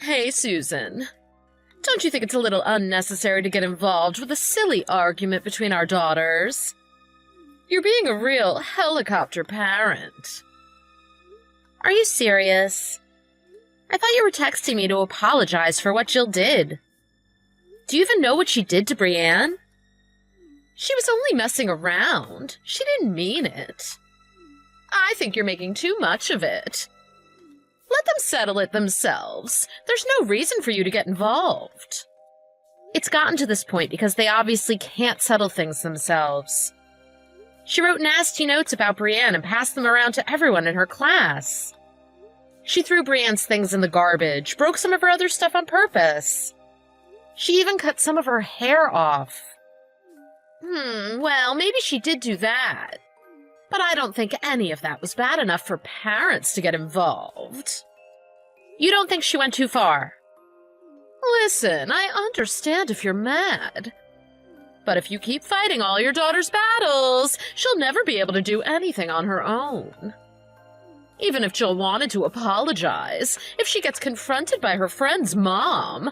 Hey, Susan. Don't you think it's a little unnecessary to get involved with a silly argument between our daughters? You're being a real helicopter parent. Are you serious? I thought you were texting me to apologize for what Jill did. Do you even know what she did to Brienne? She was only messing around. She didn't mean it. I think you're making too much of it. Let them settle it themselves. There's no reason for you to get involved. It's gotten to this point because they obviously can't settle things themselves. She wrote nasty notes about Brienne and passed them around to everyone in her class. She threw Brienne's things in the garbage, broke some of her other stuff on purpose. She even cut some of her hair off. Well, maybe she did do that. But I don't think any of that was bad enough for parents to get involved. You don't think she went too far? Listen, I understand if you're mad. But if you keep fighting all your daughter's battles, she'll never be able to do anything on her own. Even if Jill wanted to apologize, if she gets confronted by her friend's mom,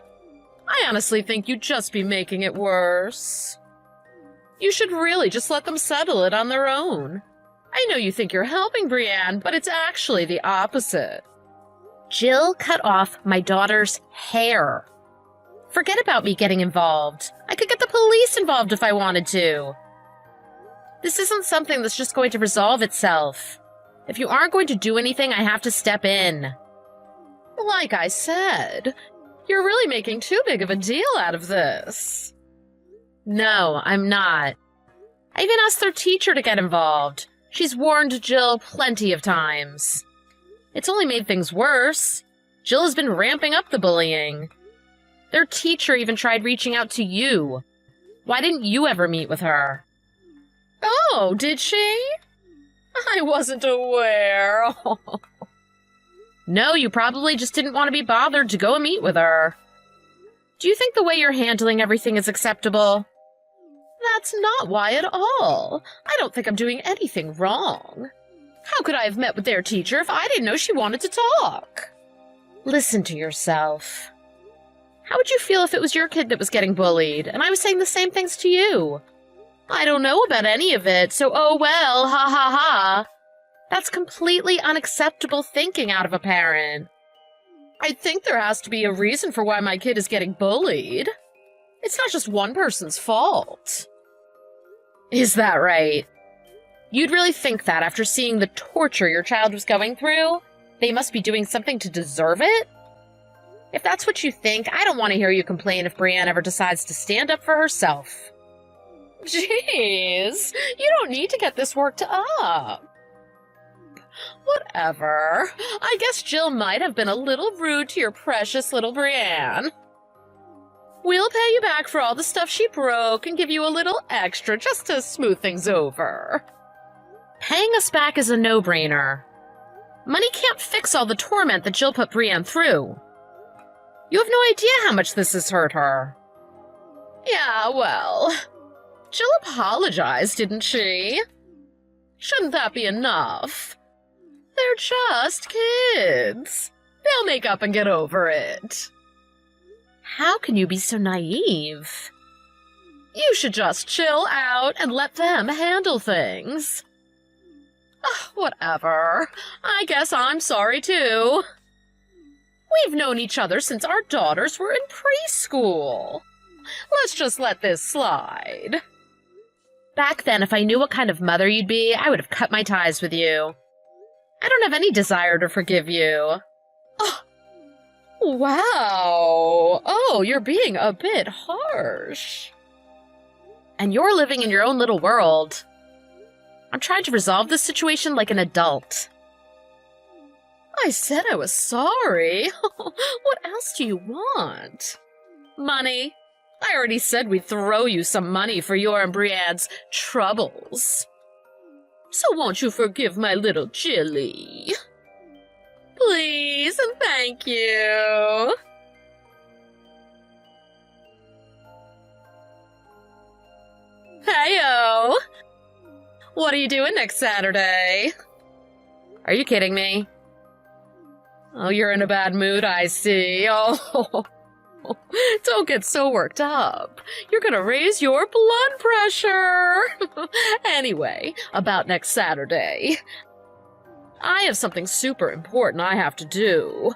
I honestly think you'd just be making it worse. You should really just let them settle it on their own. I know you think you're helping Brienne, but it's actually the opposite. Jill cut off my daughter's hair. Forget about me getting involved. I could get the police involved if I wanted to. This isn't something that's just going to resolve itself. If you aren't going to do anything, I have to step in. Like I said, you're really making too big of a deal out of this. No, I'm not. I even asked their teacher to get involved. She's warned Jill plenty of times. It's only made things worse. Jill has been ramping up the bullying. Their teacher even tried reaching out to you. Why didn't you ever meet with her? Oh, did she? I wasn't aware. No, you probably just didn't want to be bothered to go and meet with her. Do you think the way you're handling everything is acceptable? That's not why at all. I don't think I'm doing anything wrong. How could I have met with their teacher if I didn't know she wanted to talk? Listen to yourself. How would you feel if it was your kid that was getting bullied, and I was saying the same things to you? I don't know about any of it, so oh well, ha ha ha. That's completely unacceptable thinking out of a parent. I think there has to be a reason for why my kid is getting bullied. It's not just one person's fault. Is that right? You'd really think that after seeing the torture your child was going through, they must be doing something to deserve it? If that's what you think, I don't want to hear you complain if Brienne ever decides to stand up for herself. Jeez, you don't need to get this worked up. Whatever. I guess Jill might have been a little rude to your precious little Brienne. We'll pay you back for all the stuff she broke and give you a little extra just to smooth things over. Paying us back is a no-brainer. Money can't fix all the torment that Jill put Brienne through. You have no idea how much this has hurt her. Yeah, well, Jill apologized, didn't she? Shouldn't that be enough? They're just kids. They'll make up and get over it. How can you be so naive? You should just chill out and let them handle things. Whatever. I guess I'm sorry, too. We've known each other since our daughters were in preschool. Let's just let this slide. Back then, if I knew what kind of mother you'd be, I would have cut my ties with you. I don't have any desire to forgive you. Oh, wow. Oh, you're being a bit harsh. And you're living in your own little world. I'm trying to resolve this situation like an adult. I said I was sorry. What else do you want? Money? I already said we'd throw you some money for your and Brienne's troubles. So won't you forgive my little Jilly? Please and thank you. Heyo! What are you doing next Saturday? Are you kidding me? Oh, you're in a bad mood, I see. Oh, don't get so worked up. You're gonna raise your blood pressure. Anyway, about next Saturday. I have something super important I have to do.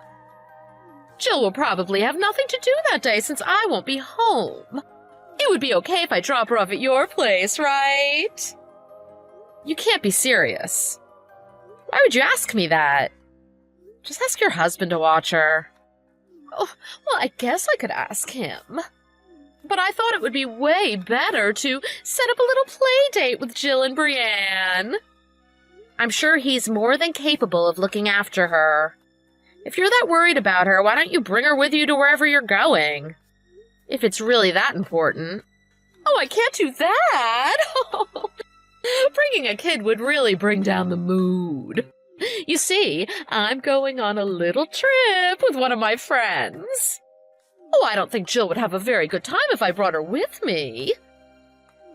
Jill will probably have nothing to do that day since I won't be home. It would be okay if I drop her off at your place, right? You can't be serious. Why would you ask me that? Just ask your husband to watch her. Oh, well, I guess I could ask him. But I thought it would be way better to set up a little play date with Jill and Brienne. I'm sure he's more than capable of looking after her. If you're that worried about her, why don't you bring her with you to wherever you're going? If it's really that important. Oh, I can't do that! Bringing a kid would really bring down the mood. You see, I'm going on a little trip with one of my friends. Oh, I don't think Jill would have a very good time if I brought her with me.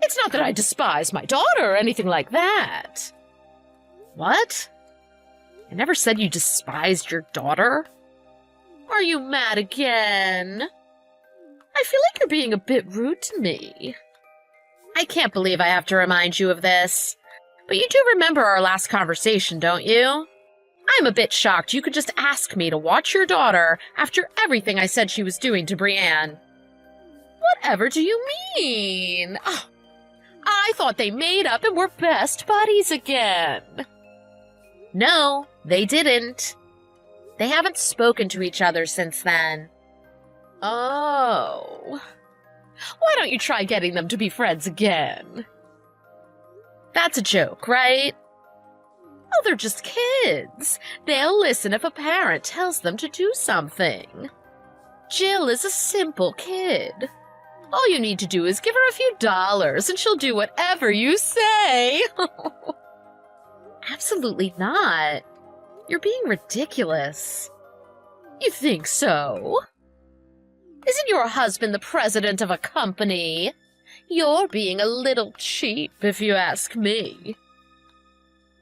It's not that I despise my daughter or anything like that. What? I never said you despised your daughter. Are you mad again? I feel like you're being a bit rude to me. I can't believe I have to remind you of this. But you do remember our last conversation, don't you? I'm a bit shocked you could just ask me to watch your daughter after everything I said she was doing to Brienne. Whatever do you mean? Oh, I thought they made up and were best buddies again. No, they didn't. They haven't spoken to each other since then. Oh. Why don't you try getting them to be friends again? That's a joke, right? Oh, they're just kids. They'll listen if a parent tells them to do something. Jill is a simple kid. All you need to do is give her a few dollars and she'll do whatever you say. Absolutely not. You're being ridiculous. You think so? Isn't your husband the president of a company? You're being a little cheap, if you ask me.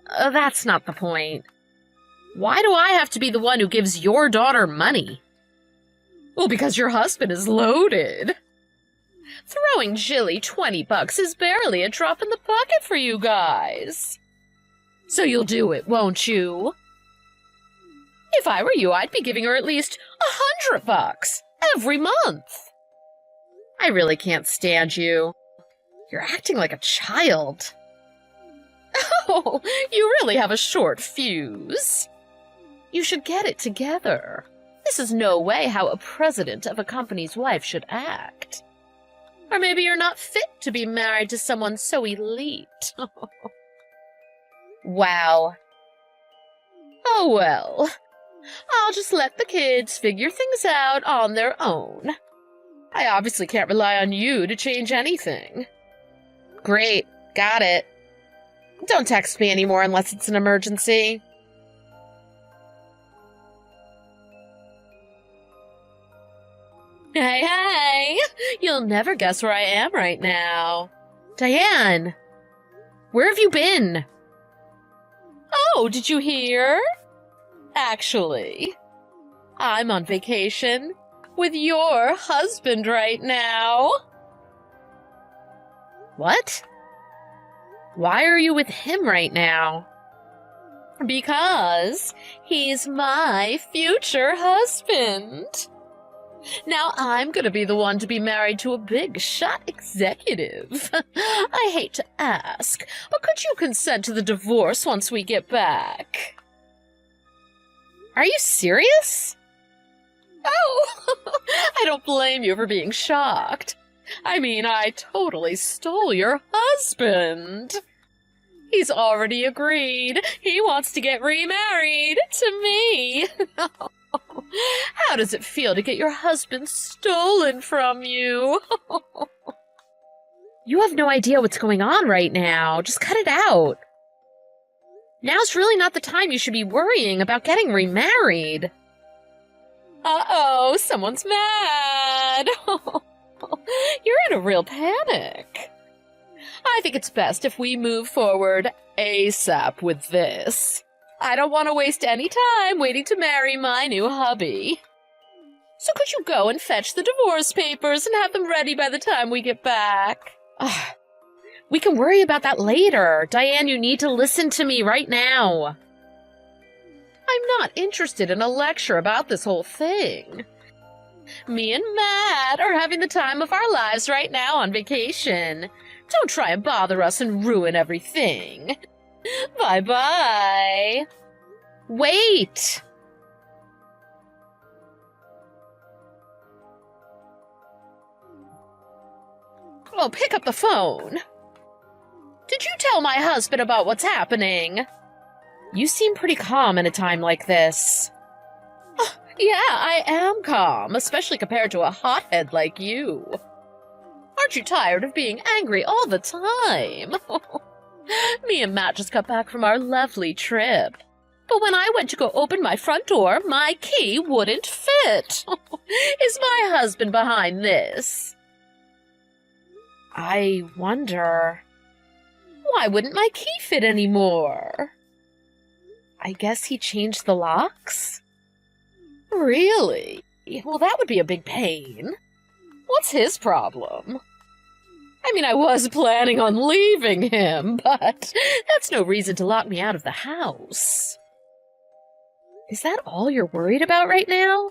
That's not the point. Why do I have to be the one who gives your daughter money? Well, because your husband is loaded. Throwing Jilly $20 is barely a drop in the bucket for you guys. So you'll do it, won't you? If I were you, I'd be giving her at least $100 every month. I really can't stand you. You're acting like a child. Oh, you really have a short fuse. You should get it together. This is no way how a president of a company's wife should act. Or maybe you're not fit to be married to someone so elite. Wow. Oh well. I'll just let the kids figure things out on their own. I obviously can't rely on you to change anything. Great, got it. Don't text me anymore unless it's an emergency. Hey! You'll never guess where I am right now. Diane! Where have you been? Oh, did you hear? Actually, I'm on vacation with your husband right now. What? Why are you with him right now? Because he's my future husband. Now I'm gonna be the one to be married to a big shot executive. I hate to ask, but could you consent to the divorce once we get back? Are you serious? Oh, I don't blame you for being shocked. I mean, I totally stole your husband. He's already agreed. He wants to get remarried to me. How does it feel to get your husband stolen from you? You have no idea what's going on right now. Just cut it out. Now's really not the time you should be worrying about getting remarried. Uh-oh, someone's mad. You're in a real panic. I think it's best if we move forward ASAP with this. I don't want to waste any time waiting to marry my new hubby. So could you go and fetch the divorce papers and have them ready by the time we get back? We can worry about that later. Diane, you need to listen to me right now. I'm not interested in a lecture about this whole thing. Me and Matt are having the time of our lives right now on vacation. Don't try and bother us and ruin everything. Bye-bye. Wait! Oh, pick up the phone. Did you tell my husband about what's happening? You seem pretty calm in a time like this. Yeah, I am calm, especially compared to a hothead like you. Aren't you tired of being angry all the time? Me and Matt just got back from our lovely trip. But when I went to go open my front door, my key wouldn't fit. Is my husband behind this? I wonder... Why wouldn't my key fit anymore? I guess he changed the locks? Really? Well, that would be a big pain. What's his problem? I mean, I was planning on leaving him, but that's no reason to lock me out of the house. Is that all you're worried about right now?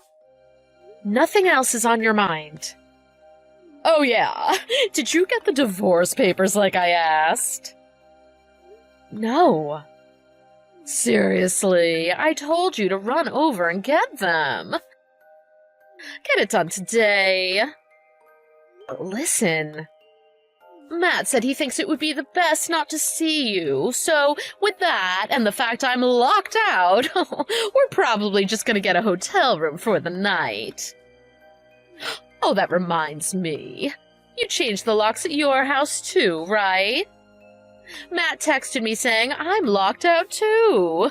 Nothing else is on your mind. Oh yeah, did you get the divorce papers like I asked? No. Seriously, I told you to run over and get them. Get it done today. Listen. Matt said he thinks it would be the best not to see you, so with that and the fact I'm locked out, we're probably just gonna get a hotel room for the night. Oh, that reminds me. You changed the locks at your house too, right? Matt texted me saying I'm locked out too.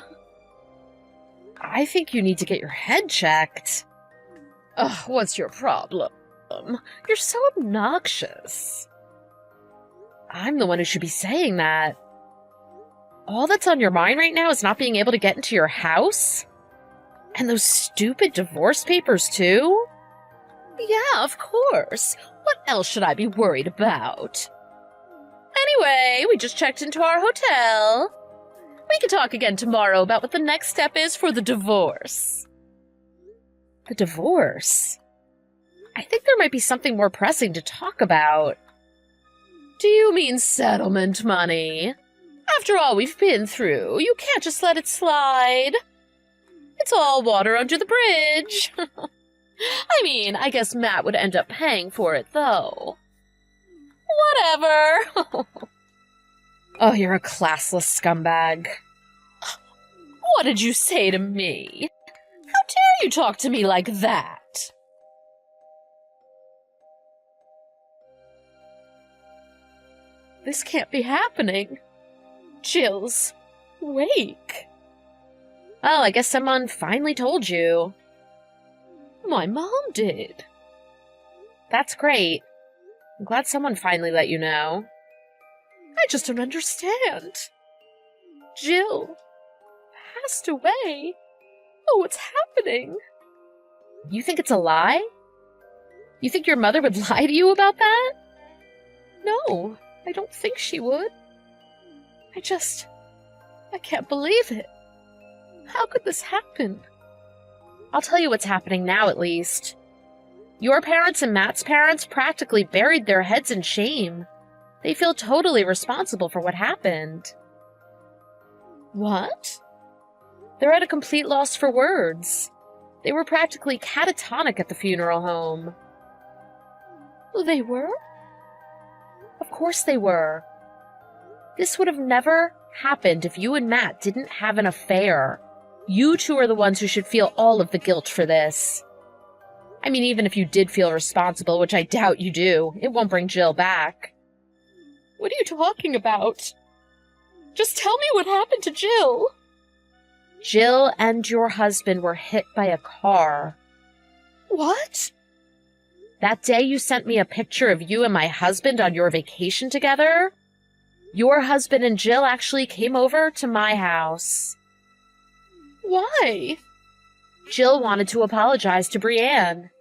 I think you need to get your head checked. Ugh, what's your problem? You're so obnoxious. I'm the one who should be saying that. All that's on your mind right now is not being able to get into your house? And those stupid divorce papers too? Yeah, of course. What else should I be worried about? Anyway, we just checked into our hotel. We can talk again tomorrow about what the next step is for the divorce. The divorce? I think there might be something more pressing to talk about. Do you mean settlement money? After all we've been through, you can't just let it slide. It's all water under the bridge. I mean, I guess Matt would end up paying for it, though. Whatever. Oh, you're a classless scumbag. What did you say to me? How dare you talk to me like that? This can't be happening. Jill's wake. Oh, I guess someone finally told you. My mom did. That's great. I'm glad someone finally let you know. I just don't understand. Jill passed away. Oh, what's happening? You think it's a lie? You think your mother would lie to you about that? No, I don't think she would. I can't believe it. How could this happen? I'll tell you what's happening now, at least. Your parents and Matt's parents practically buried their heads in shame. They feel totally responsible for what happened. What? They're at a complete loss for words. They were practically catatonic at the funeral home. They were? Of course they were. This would have never happened if you and Matt didn't have an affair. You two are the ones who should feel all of the guilt for this. I mean, even if you did feel responsible, which I doubt you do, it won't bring Jill back. What are you talking about? Just tell me what happened to Jill. Jill and your husband were hit by a car. What? That day you sent me a picture of you and my husband on your vacation together, your husband and Jill actually came over to my house. Why? Jill wanted to apologize to Brienne.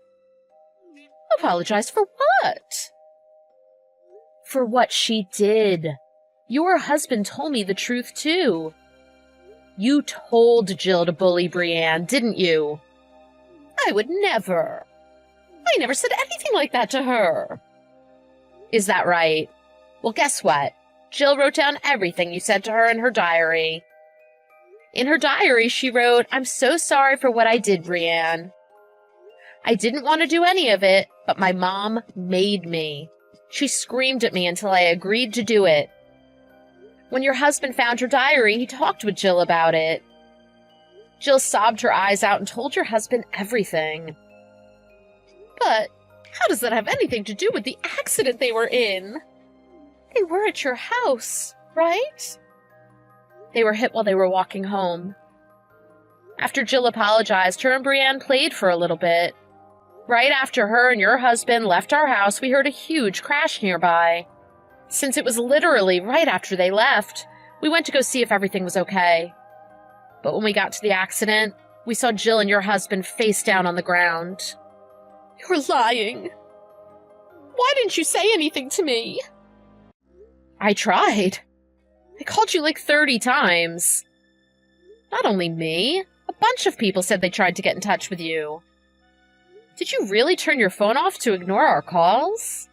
Apologize for what? For what she did. Your husband told me the truth, too. You told Jill to bully Brienne, didn't you? I would never. I never said anything like that to her. Is that right? Well, guess what? Jill wrote down everything you said to her in her diary. In her diary, she wrote, "I'm so sorry for what I did, Brienne. I didn't want to do any of it, but my mom made me. She screamed at me until I agreed to do it." When your husband found her diary, he talked with Jill about it. Jill sobbed her eyes out and told your husband everything. But how does that have anything to do with the accident they were in? They were at your house, right? They were hit while they were walking home. After Jill apologized, her and Brienne played for a little bit. Right after her and your husband left our house, we heard a huge crash nearby. Since it was literally right after they left, we went to go see if everything was okay. But when we got to the accident, we saw Jill and your husband face down on the ground. You're lying. Why didn't you say anything to me? I tried. I called you like 30 times. Not only me, a bunch of people said they tried to get in touch with you. Did you really turn your phone off to ignore our calls?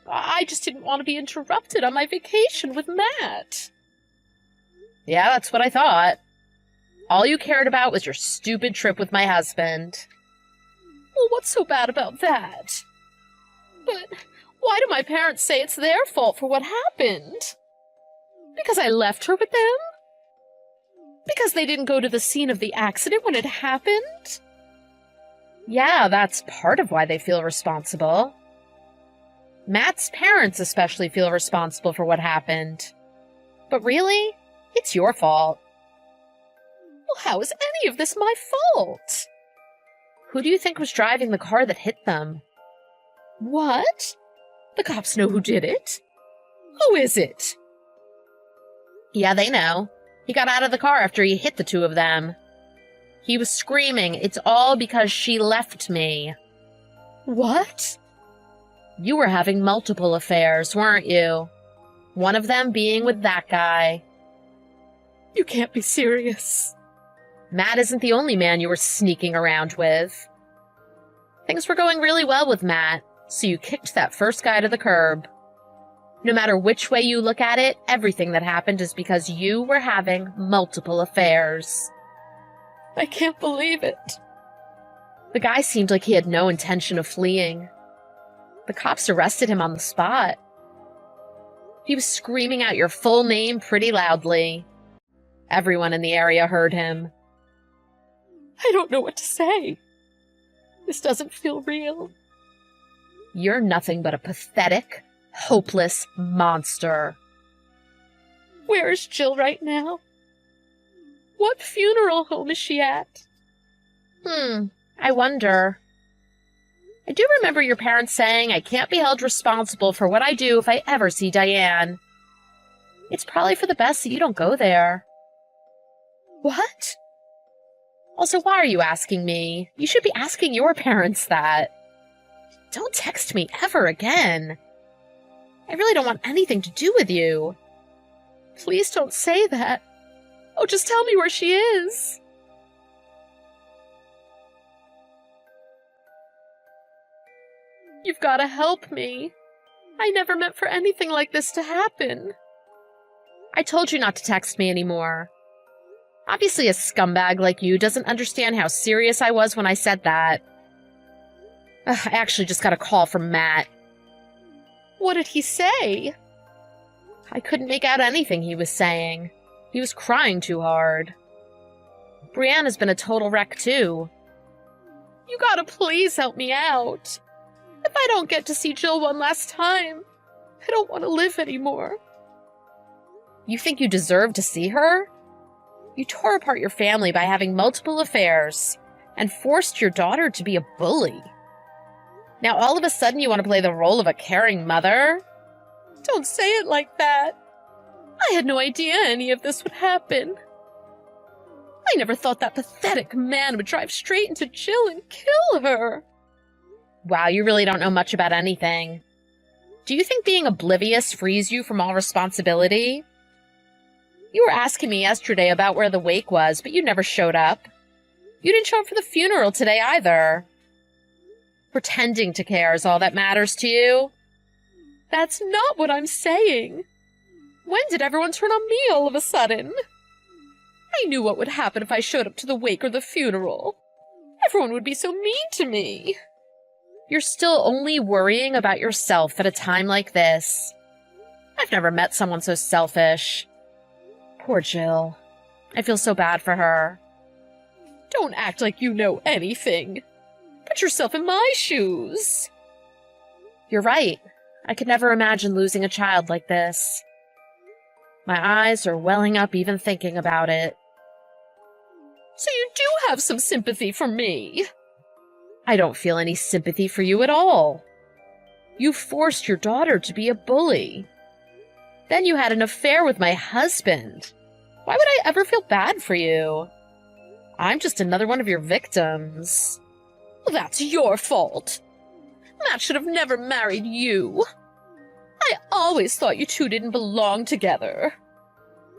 I just didn't want to be interrupted on my vacation with Matt. Yeah, that's what I thought. All you cared about was your stupid trip with my husband. Well, what's so bad about that? But why do my parents say it's their fault for what happened? Because I left her with them? Because they didn't go to the scene of the accident when it happened? Yeah, that's part of why they feel responsible. Matt's parents especially feel responsible for what happened. But really, it's your fault. Well, how is any of this my fault? Who do you think was driving the car that hit them? What? The cops know who did it? Who is it? Yeah, they know. He got out of the car after he hit the two of them. He was screaming, "It's all because she left me." What? You were having multiple affairs, weren't you? One of them being with that guy. You can't be serious. Matt isn't the only man you were sneaking around with. Things were going really well with Matt, so you kicked that first guy to the curb. No matter which way you look at it, everything that happened is because you were having multiple affairs. I can't believe it. The guy seemed like he had no intention of fleeing. The cops arrested him on the spot. He was screaming out your full name pretty loudly. Everyone in the area heard him. I don't know what to say. This doesn't feel real. You're nothing but a pathetic, hopeless monster. Where is Jill right now? What funeral home is she at? I wonder. I do remember your parents saying I can't be held responsible for what I do if I ever see Diane. It's probably for the best that you don't go there. What? Also, why are you asking me? You should be asking your parents that. Don't text me ever again. I really don't want anything to do with you. Please don't say that. Oh, just tell me where she is. You've got to help me. I never meant for anything like this to happen. I told you not to text me anymore. Obviously, a scumbag like you doesn't understand how serious I was when I said that. I actually just got a call from Matt. What did he say? I couldn't make out anything he was saying. He was crying too hard. Brienne has been a total wreck, too. You gotta please help me out. If I don't get to see Jill one last time, I don't want to live anymore. You think you deserve to see her? You tore apart your family by having multiple affairs and forced your daughter to be a bully. Now all of a sudden you want to play the role of a caring mother? Don't say it like that. I had no idea any of this would happen. I never thought that pathetic man would drive straight into Jill and kill her. Wow, you really don't know much about anything. Do you think being oblivious frees you from all responsibility? You were asking me yesterday about where the wake was, but you never showed up. You didn't show up for the funeral today either. Pretending to care is all that matters to you? That's not what I'm saying. When did everyone turn on me all of a sudden? I knew what would happen if I showed up to the wake or the funeral. Everyone would be so mean to me. You're still only worrying about yourself at a time like this. I've never met someone so selfish. Poor Jill. I feel so bad for her. Don't act like you know anything. Put yourself in my shoes. You're right. I could never imagine losing a child like this. My eyes are welling up even thinking about it. So you do have some sympathy for me. I don't feel any sympathy for you at all. You forced your daughter to be a bully. Then you had an affair with my husband. Why would I ever feel bad for you? I'm just another one of your victims. Well, that's your fault. Matt should have never married you. I always thought you two didn't belong together.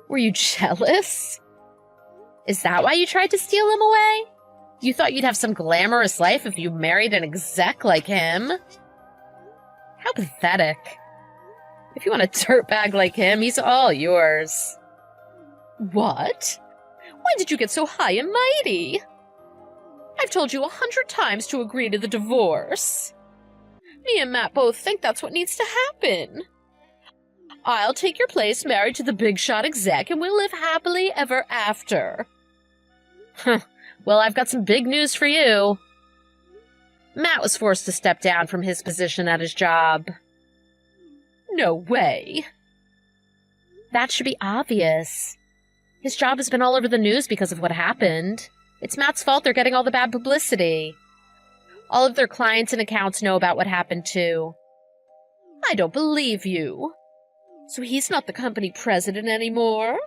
Were you jealous? Is that why you tried to steal him away? You thought you'd have some glamorous life if you married an exec like him? How pathetic. If you want a dirtbag like him, he's all yours. What? When did you get so high and mighty? I've told you 100 times to agree to the divorce. Me and Matt both think that's what needs to happen. I'll take your place married to the big shot exec and we'll live happily ever after. Well, I've got some big news for you. Matt was forced to step down from his position at his job. No way. That should be obvious. His job has been all over the news because of what happened. It's Matt's fault they're getting all the bad publicity. All of their clients and accounts know about what happened, too. I don't believe you. So he's not the company president anymore?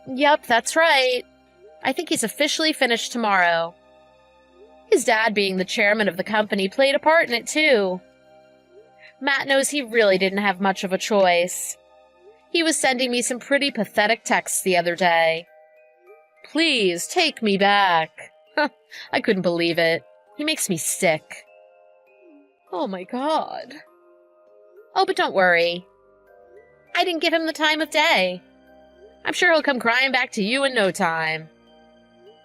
Yep, that's right. I think he's officially finished tomorrow. His dad being the chairman of the company played a part in it, too. Matt knows he really didn't have much of a choice. He was sending me some pretty pathetic texts the other day. Please, take me back. I couldn't believe it. He makes me sick. Oh my God. Oh, but don't worry. I didn't give him the time of day. I'm sure he'll come crying back to you in no time.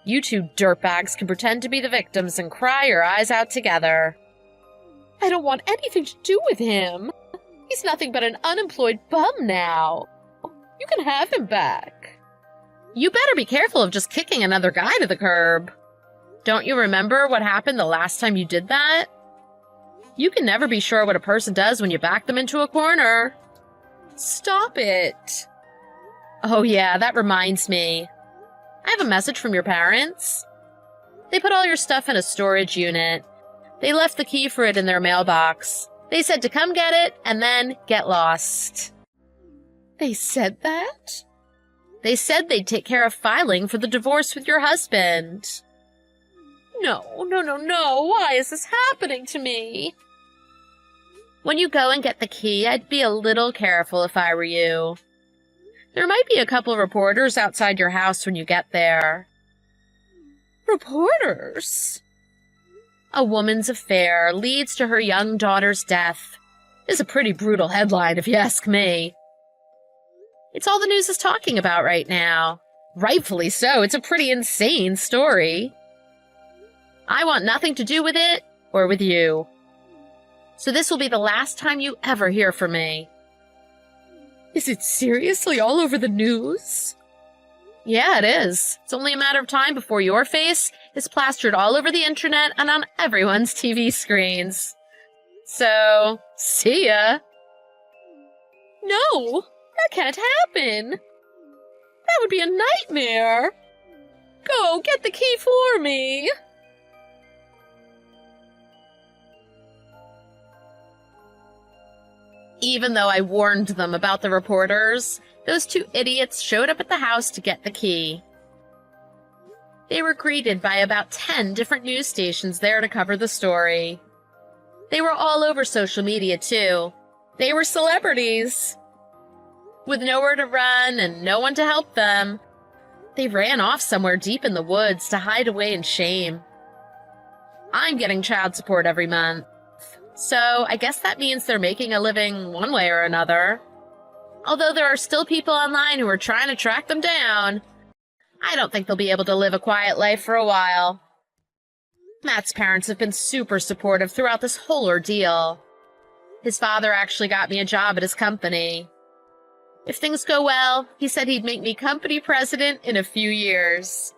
You two dirtbags can pretend to be the victims and cry your eyes out together. I don't want anything to do with him. He's nothing but an unemployed bum now. You can have him back. You better be careful of just kicking another guy to the curb. Don't you remember what happened the last time you did that? You can never be sure what a person does when you back them into a corner. Stop it. Oh yeah, that reminds me. I have a message from your parents. They put all your stuff in a storage unit. They left the key for it in their mailbox. They said to come get it and then get lost. They said that? They said they'd take care of filing for the divorce with your husband. No. Why is this happening to me? When you go and get the key, I'd be a little careful if I were you. There might be a couple reporters outside your house when you get there. Reporters? A woman's affair leads to her young daughter's death is a pretty brutal headline, if you ask me. It's all the news is talking about right now. Rightfully so, it's a pretty insane story. I want nothing to do with it or with you. So this will be the last time you ever hear from me. Is it seriously all over the news? Yeah, it is. It's only a matter of time before your face is plastered all over the internet and on everyone's TV screens. So, see ya. No, that can't happen. That would be a nightmare. Go, get the key for me. Even though I warned them about the reporters, those two idiots showed up at the house to get the key. They were greeted by about 10 different news stations there to cover the story. They were all over social media, too. They were celebrities. With nowhere to run and no one to help them, they ran off somewhere deep in the woods to hide away in shame. I'm getting child support every month, so I guess that means they're making a living one way or another. Although there are still people online who are trying to track them down, I don't think they'll be able to live a quiet life for a while. Matt's parents have been super supportive throughout this whole ordeal. His father actually got me a job at his company. If things go well, he said he'd make me company president in a few years.